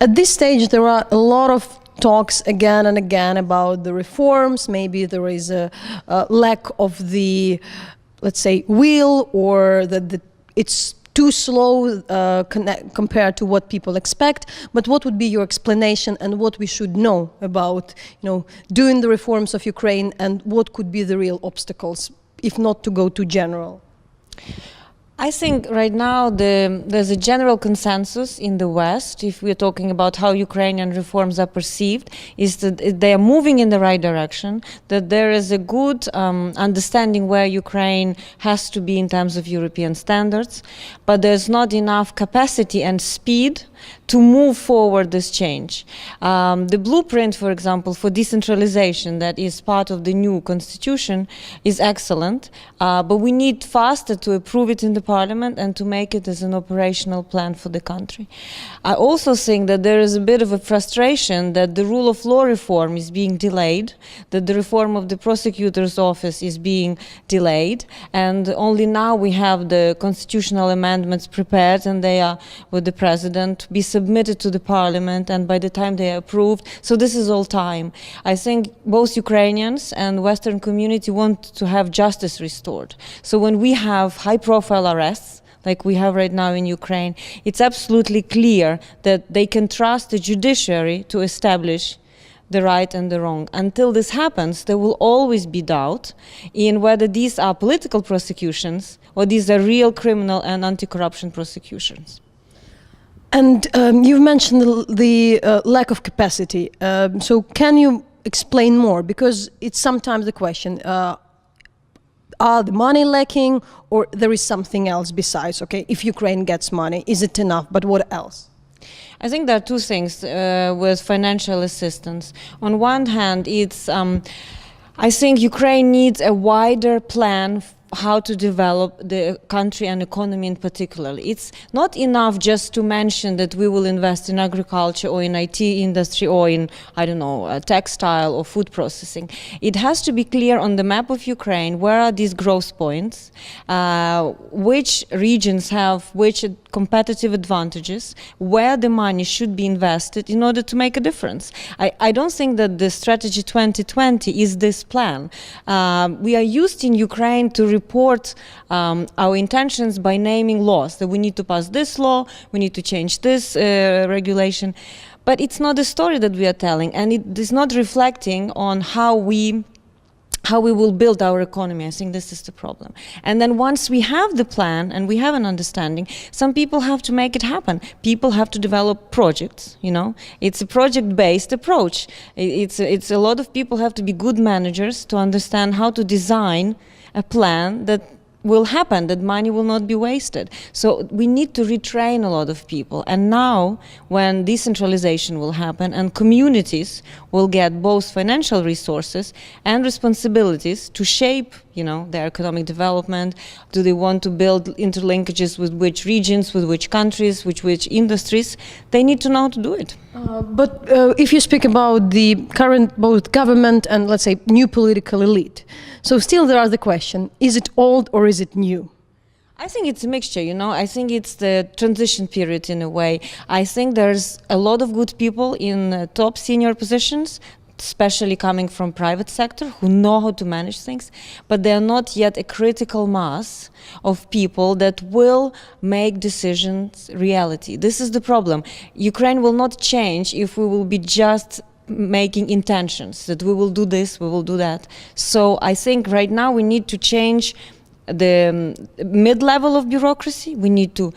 At this stage, there are a lot of talks again and again about the reforms. Maybe there is a lack of the, let's say, will, or that it's too slow compared to what people expect. But what would be your explanation, and what we should know about, doing the reforms of Ukraine, and what could be the real obstacles, if not to go too general? I think right now there's a general consensus in the West, if we're talking about how Ukrainian reforms are perceived, is that they are moving in the right direction, that there is a good understanding where Ukraine has to be in terms of European standards, but there's not enough capacity and speed to move forward this change. The blueprint, for example, for decentralization that is part of the new constitution is excellent, but we need faster to approve it in the parliament and to make it as an operational plan for the country. I also think that there is a bit of a frustration that the rule of law reform is being delayed, that the reform of the prosecutor's office is being delayed, and only now we have the constitutional amendments prepared, and they are with the president to be submitted to the parliament, and by the time they are approved, so this is all time. I think both Ukrainians and Western community want to have justice restored. So when we have high-profile arrests, like we have right now in Ukraine, it's absolutely clear that they can trust the judiciary to establish the right and the wrong. Until this happens, there will always be doubt in whether these are political prosecutions or these are real criminal and anti-corruption prosecutions. And you've mentioned the lack of capacity. So can you explain more? Because it's sometimes the question, are the money lacking, or there is something else besides? Okay, if Ukraine gets money, is it enough? But what else? I think there are two things with financial assistance. On one hand, it's I think Ukraine needs a wider plan how to develop the country and economy in particular. It's not enough just to mention that we will invest in agriculture or in IT industry or in, I don't know, textile or food processing. It has to be clear on the map of Ukraine where are these growth points, which regions have which competitive advantages, where the money should be invested in order to make a difference. I don't think that the strategy 2020 is this plan. We are used in Ukraine to report our intentions by naming laws, that we need to pass this law, we need to change this regulation. But it's not a story that we are telling, and it is not reflecting on how we will build our economy. I think this is the problem. And then once we have the plan and we have an understanding, some people have to make it happen. People have to develop projects, It's a project-based approach. It's a lot of people have to be good managers to understand how to design a plan that will happen, that money will not be wasted. So we need to retrain a lot of people. And now, when decentralization will happen and communities will get both financial resources and responsibilities to shape, their economic development, do they want to build interlinkages with which regions, with which countries, with which industries, they need to know how to do it. But if you speak about the current both government and, let's say, new political elite, so still there are the question, is it old or is it new? I think it's a mixture, I think it's the transition period in a way. I think there's a lot of good people in top senior positions, especially coming from private sector, who know how to manage things, but they are not yet a critical mass of people that will make decisions reality. This is the problem. Ukraine will not change if we will be just making intentions that we will do this, we will do that. So I think right now we need to change the mid-level of bureaucracy. We need to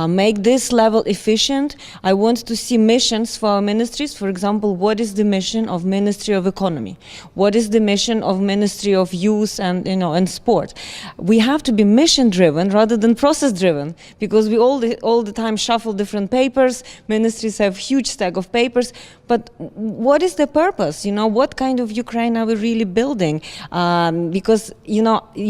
make this level efficient. I want to see missions for our ministries. For example, what is the mission of Ministry of Economy? What is the mission of Ministry of Youth and and Sport? We have to be mission-driven rather than process-driven, because we all the time shuffle different papers. Ministries have huge stack of papers, but what is the purpose? What kind of Ukraine are we really building? Because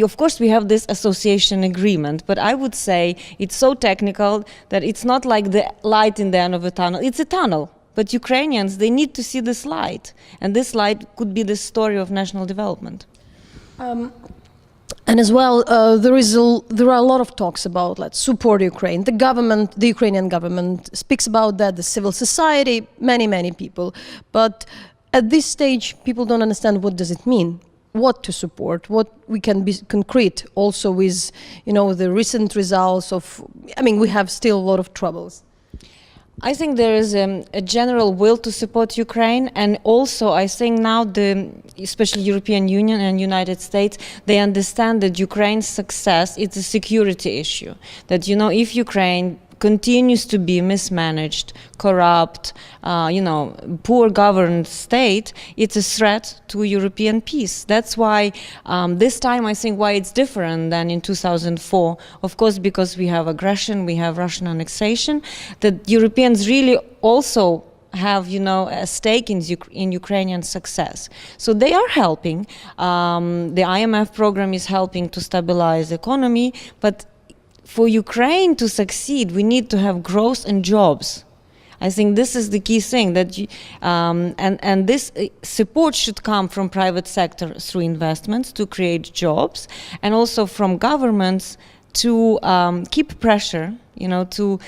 of course we have this association agreement, but I would say it's so technical that it's not like the light in the end of a tunnel. It's a tunnel, but Ukrainians, they need to see this light, and this light could be the story of national development. And as well, there are a lot of talks about let's support Ukraine. The government, the Ukrainian government, speaks about that. The civil society, many people. But at this stage, people don't understand what does it mean, what to support, what we can be concrete. Also, with the recent results of, we have still a lot of troubles. I think there is a general will to support Ukraine, and also I think now especially European Union and United States, they understand that Ukraine's success is a security issue. That if Ukraine continues to be mismanaged, corrupt, poor governed state, it's a threat to European peace. That's why this time I think why it's different than in 2004. Of course, because we have aggression, we have Russian annexation, that Europeans really also have a stake in Ukrainian success. So they are helping. The IMF program is helping to stabilize the economy, but for Ukraine to succeed, we need to have growth and jobs. I think this is the key thing, that and this support should come from private sector through investments to create jobs, and also from governments to keep pressure, to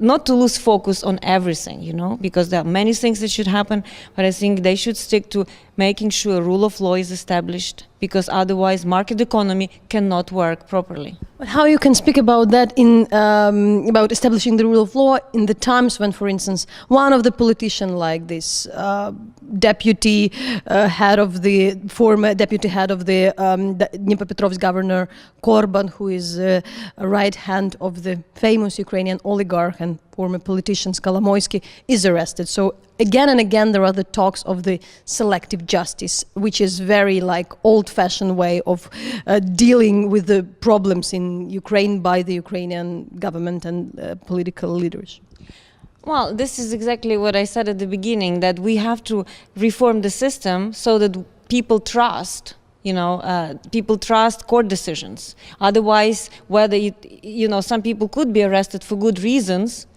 not to lose focus on everything, because there are many things that should happen, but I think they should stick to making sure rule of law is established, because otherwise market economy cannot work properly. But how you can speak about that in about establishing the rule of law in the times when, for instance, one of the politicians like this deputy head of the former deputy head of the Dnipropetrovsk governor Korban, who is a right hand of the famous Ukrainian oligarch and former politician Kolomoisky, is arrested. So again and again there are the talks of the selective justice, which is very old-fashioned way of dealing with the problems in Ukraine by the Ukrainian government and political leaders. Well, this is exactly what I said at the beginning, that we have to reform the system so that people trust. People trust court decisions. Otherwise, whether some people could be arrested for good reasons,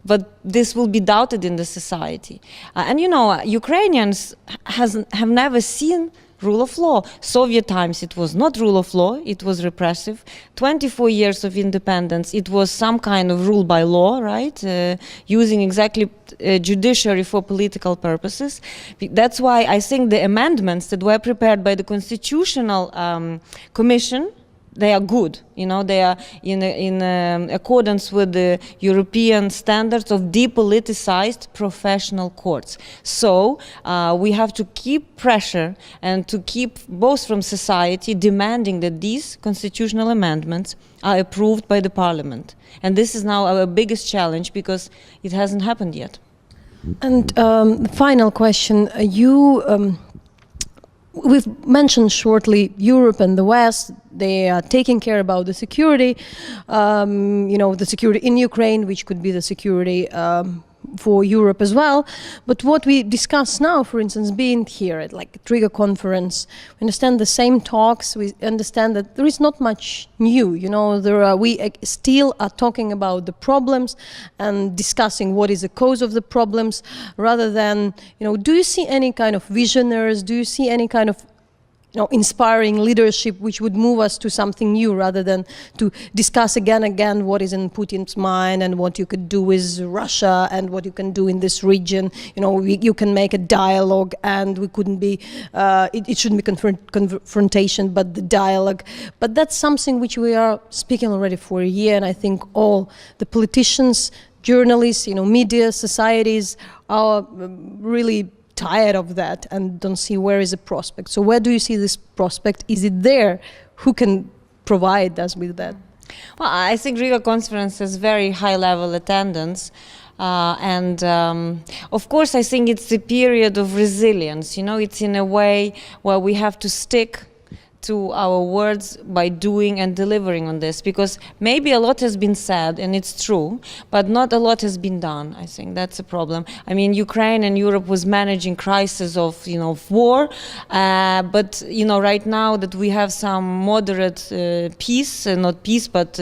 but this will be doubted in the society. And Ukrainians have never seen rule of law. Soviet times it was not rule of law, it was repressive. 24 years of independence, it was some kind of rule by law, right? Using exactly judiciary for political purposes. That's why I think the amendments that were prepared by the Constitutional Commission, they are good, they are in accordance with the European standards of depoliticized professional courts. So we have to keep pressure and to keep both from society demanding that these constitutional amendments are approved by the parliament. And this is now our biggest challenge because it hasn't happened yet. And final question, we've mentioned shortly Europe and the West. They are taking care about the security, the security in Ukraine, which could be the security for Europe as well. But what we discuss now, for instance, being here at Riga conference, we understand the same talks. We understand that there is not much new. We still are talking about the problems and discussing what is the cause of the problems, rather than do you see any kind of visionaries? Do you see any kind of inspiring leadership which would move us to something new, rather than to discuss again and again what is in Putin's mind and what you could do with Russia and what you can do in this region. You can make a dialogue, and we couldn't be, it shouldn't be confrontation, but the dialogue. But that's something which we are speaking already for a year, and I think all the politicians, journalists, media, societies are really tired of that and don't see where is the prospect. So where do you see this prospect? Is it there? Who can provide us with that? Well, I think Riga conference has very high level attendance. Of course, I think it's a period of resilience. It's in a way where we have to stick to our words by doing and delivering on this, because maybe a lot has been said and it's true, but not a lot has been done. I think that's a problem. I mean, Ukraine and Europe was managing crisis of war, but right now that we have some moderate peace, not peace, but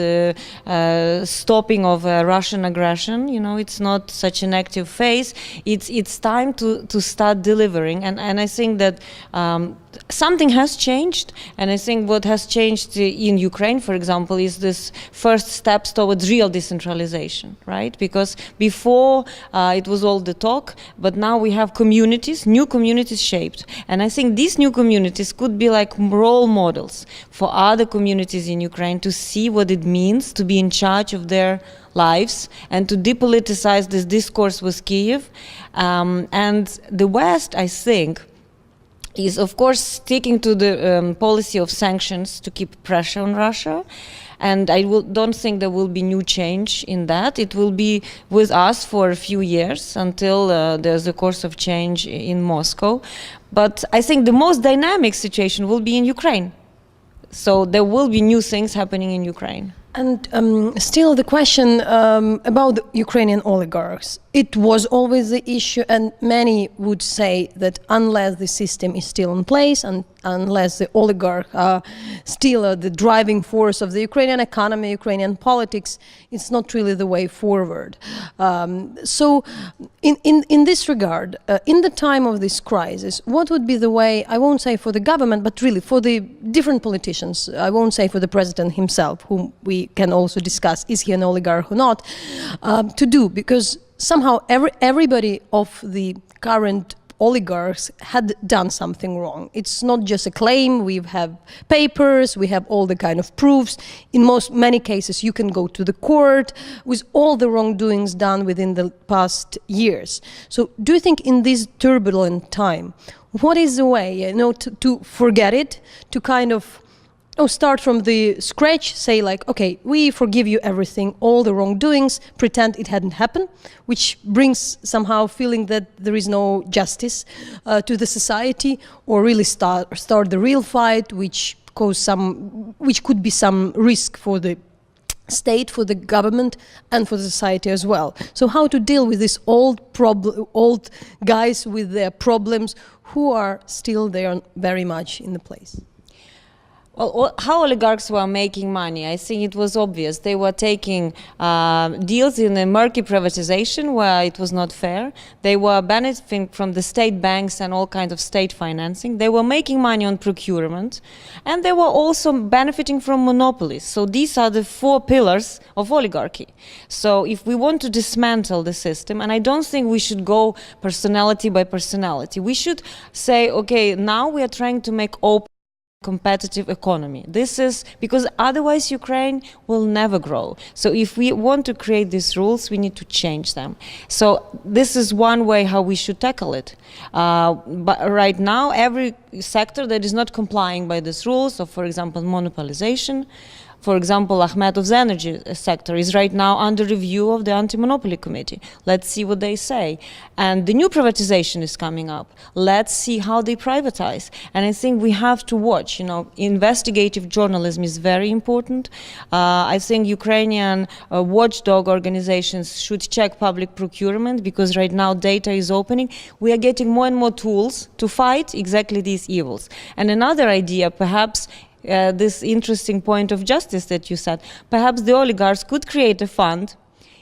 stopping of Russian aggression. It's not such an active phase. It's time to start delivering, and I think that something has changed, and I think what has changed in Ukraine, for example, is this first steps towards real decentralization, right? Because before it was all the talk, but now we have communities, new communities shaped, and I think these new communities could be like role models for other communities in Ukraine to see what it means to be in charge of their lives and to depoliticize this discourse with Kiev. And the West, I think, is of course sticking to the policy of sanctions to keep pressure on Russia, and I don't think there will be new change in that. It will be with us for a few years until there's a course of change in Moscow. But I think the most dynamic situation will be in Ukraine. So there will be new things happening in Ukraine. And still the question about the Ukrainian oligarchs. It was always the issue, and many would say that unless the system is still in place and unless the oligarchs are still the driving force of the Ukrainian economy, Ukrainian politics, it's not really the way forward. So in this regard, in the time of this crisis, what would be the way, I won't say for the government, but really for the different politicians, I won't say for the president himself, whom we can also discuss, is he an oligarch or not, to do, because somehow everybody of the current oligarchs had done something wrong. It's not just a claim. We have papers, we have all the kind of proofs. In many cases, you can go to the court with all the wrongdoings done within the past years. So do you think in this turbulent time, what is the way, to forget it, to kind of start from the scratch, say like, okay, we forgive you everything, all the wrongdoings, pretend it hadn't happened, which brings somehow feeling that there is no justice to the society, or really start the real fight, which could be some risk for the state, for the government, and for the society as well. So how to deal with this old guys with their problems who are still there very much in the place? Well, how oligarchs were making money, I think it was obvious. They were taking deals in a murky privatization where it was not fair. They were benefiting from the state banks and all kinds of state financing. They were making money on procurement, and they were also benefiting from monopolies. So these are the four pillars of oligarchy. So if we want to dismantle the system, and I don't think we should go personality by personality, we should say, okay, now we are trying to make open competitive economy. This is because otherwise Ukraine will never grow. So if we want to create these rules, we need to change them. So this is one way how we should tackle it. But right now, every sector that is not complying by these rules, so for example, monopolization, for example, Akhmetov's energy sector is right now under review of the Anti-Monopoly Committee. Let's see what they say. And the new privatization is coming up. Let's see how they privatize. And I think we have to watch, investigative journalism is very important. I think Ukrainian watchdog organizations should check public procurement, because right now data is opening. We are getting more and more tools to fight exactly these evils. And another idea, perhaps, this interesting point of justice that you said, perhaps the oligarchs could create a fund,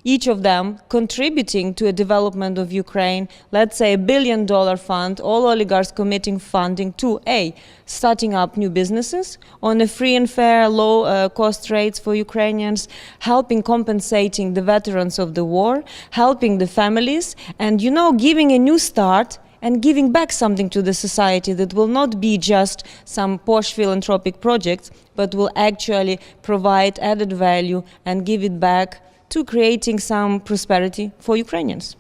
each of them contributing to a development of Ukraine, let's say $1 billion fund, all oligarchs committing funding to starting up new businesses on a free and fair, low cost rates for Ukrainians, helping compensating the veterans of the war, helping the families, and giving a new start and giving back something to the society that will not be just some posh philanthropic projects, but will actually provide added value and give it back to creating some prosperity for Ukrainians.